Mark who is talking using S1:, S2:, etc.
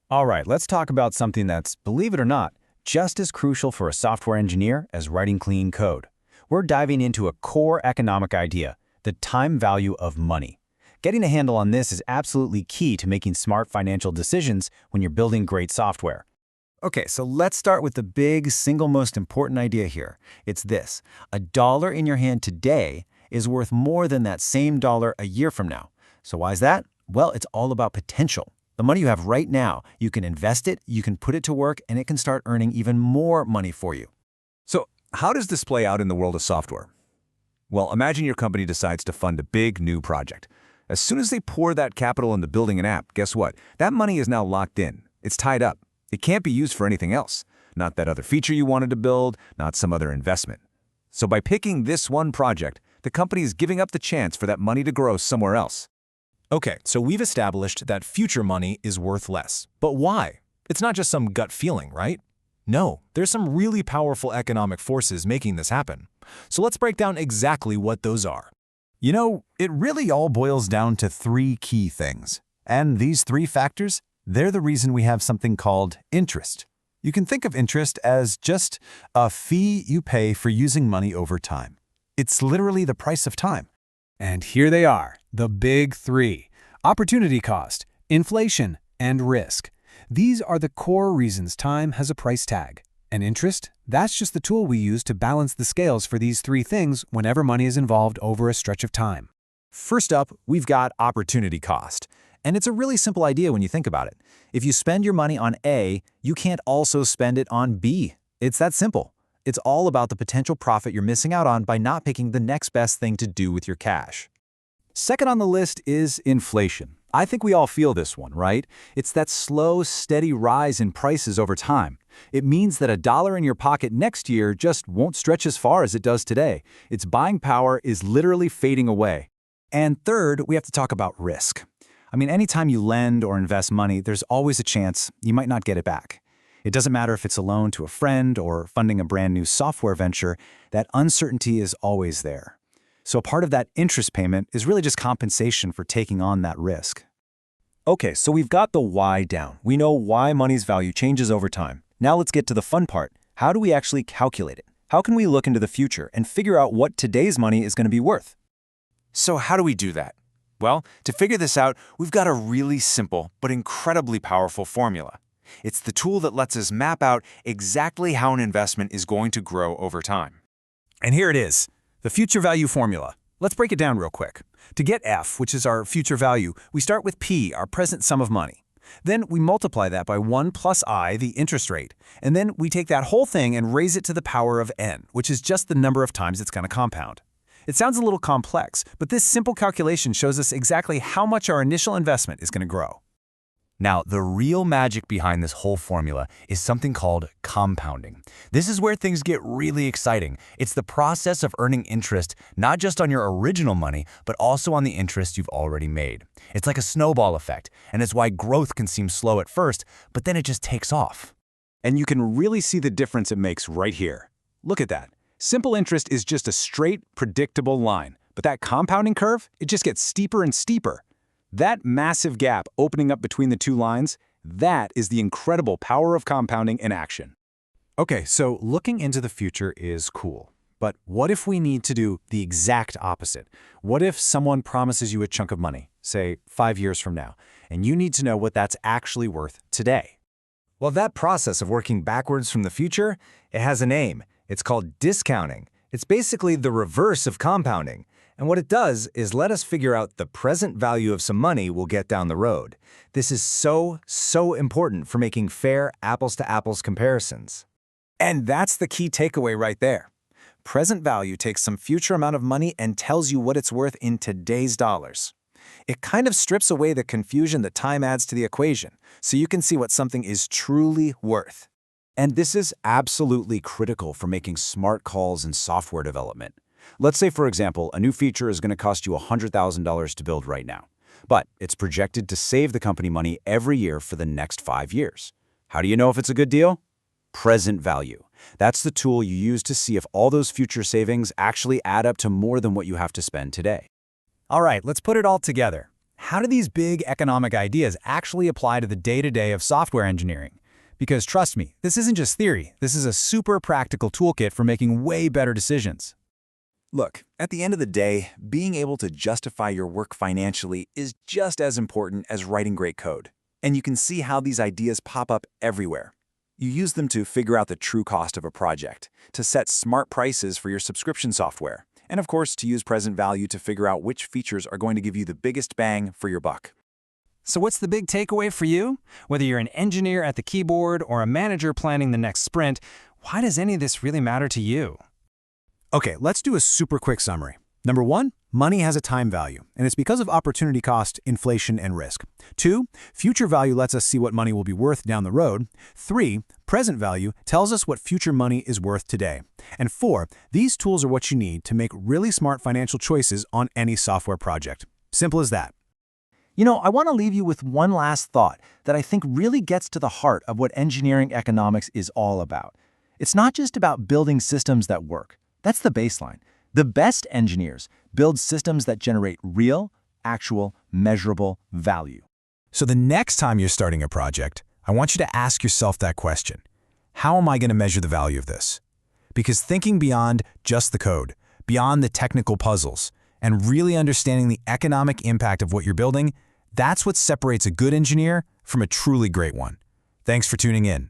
S1: All right, let's talk about something that's, believe it or not, just as crucial for a software engineer as writing clean code. We're diving into a core economic idea, the time value of money. Getting a handle on this is absolutely key to making smart financial decisions when you're building great software. Okay, so let's start with the big, single most important idea here. It's this: a dollar in your hand today is worth more than that same dollar a year from now. So why is that? Well, it's all about potential. The money you have right now, you can invest it, you can put it to work, and it can start earning even more money for you.
S2: So, how does this play out in the world of software? Well, imagine your company decides to fund a big new project. As soon as they pour that capital into building an app, guess what? That money is now locked in. It's tied up. It can't be used for anything else. Not that other feature you wanted to build, not some other investment. So by picking this one project, the company is giving up the chance for that money to grow somewhere else.
S3: Okay, so we've established that future money is worth less. But why? It's not just some gut feeling, right? No, there's some really powerful economic forces making this happen. So let's break down exactly what those are.
S4: You know, it really all boils down to three key things. And these three factors, they're the reason we have something called interest. You can think of interest as just a fee you pay for using money over time. It's literally the price of time.
S5: And here they are, the big three: opportunity cost, inflation, and risk. These are the core reasons time has a price tag. And interest, that's just the tool we use to balance the scales for these three things whenever money is involved over a stretch of time.
S3: First up, we've got opportunity cost. And it's a really simple idea when you think about it. If you spend your money on A, you can't also spend it on B. It's that simple. It's all about the potential profit you're missing out on by not picking the next best thing to do with your cash.
S1: Second on the list is inflation. I think we all feel this one, right? It's that slow, steady rise in prices over time. It means that a dollar in your pocket next year just won't stretch as far as it does today. Its buying power is literally fading away. And third, we have to talk about risk. I mean, anytime you lend or invest money, there's always a chance you might not get it back. It doesn't matter if it's a loan to a friend or funding a brand new software venture, that uncertainty is always there. So part of that interest payment is really just compensation for taking on that risk.
S6: Okay, so we've got the why down. We know why money's value changes over time. Now let's get to the fun part. How do we actually calculate it? How can we look into the future and figure out what today's money is going to be worth?
S7: So how do we do that? Well, to figure this out, we've got a really simple but incredibly powerful formula. It's the tool that lets us map out exactly how an investment is going to grow over time.
S5: And here it is, the future value formula. Let's break it down real quick. To get F, which is our future value, we start with P, our present sum of money. Then we multiply that by 1 plus I, the interest rate. And then we take that whole thing and raise it to the power of N, which is just the number of times it's going to compound. It sounds a little complex, but this simple calculation shows us exactly how much our initial investment is going to grow.
S8: Now, the real magic behind this whole formula is something called compounding. This is where things get really exciting. It's the process of earning interest not just on your original money, but also on the interest you've already made. It's like a snowball effect, and it's why growth can seem slow at first, but then it just takes off.
S1: And you can really see the difference it makes right here. Look at that. Simple interest is just a straight, predictable line. But that compounding curve, it just gets steeper and steeper. That massive gap opening up between the two lines, that is the incredible power of compounding in action. Okay, so looking into the future is cool. But what if we need to do the exact opposite? What if someone promises you a chunk of money, say 5 years from now, and you need to know what that's actually worth today?
S6: Well, that process of working backwards from the future, it has a name. It's called discounting. It's basically the reverse of compounding. And what it does is let us figure out the present value of some money we'll get down the road. This is so important for making fair apples-to-apples comparisons.
S3: And that's the key takeaway right there. Present value takes some future amount of money and tells you what it's worth in today's dollars. It kind of strips away the confusion that time adds to the equation, so you can see what something is truly worth.
S1: And this is absolutely critical for making smart calls in software development. Let's say, for example, a new feature is going to cost you $100,000 to build right now, but it's projected to save the company money every year for the next 5 years. How do you know if it's a good deal? Present value. That's the tool you use to see if all those future savings actually add up to more than what you have to spend today.
S5: All right, let's put it all together. how do these big economic ideas actually apply to the day-to-day of software engineering? Because trust me, this isn't just theory. This is a super practical toolkit for making way better decisions.
S2: Look, at the end of the day, being able to justify your work financially is just as important as writing great code. And you can see how these ideas pop up everywhere. You use them to figure out the true cost of a project, to set smart prices for your subscription software, and of course to use present value to figure out which features are going to give you the biggest bang for your buck.
S5: So what's the big takeaway for you? Whether you're an engineer at the keyboard or a manager planning the next sprint, why does any of this really matter to you?
S3: Okay, let's do a super quick summary. Number 1, money has a time value, and it's because of opportunity cost, inflation, and risk. 2, future value lets us see what money will be worth down the road. 3, present value tells us what future money is worth today. And 4, these tools are what you need to make really smart financial choices on any software project. Simple as that.
S1: You know, I want to leave you with one last thought that I think really gets to the heart of what engineering economics is all about. It's not just about building systems that work. That's the baseline. The best engineers build systems that generate real, actual, measurable value.
S3: So the next time you're starting a project, I want you to ask yourself that question. How am I going to measure the value of this? Because thinking beyond just the code, beyond the technical puzzles, and really understanding the economic impact of what you're building, that's what separates a good engineer from a truly great one. Thanks for tuning in.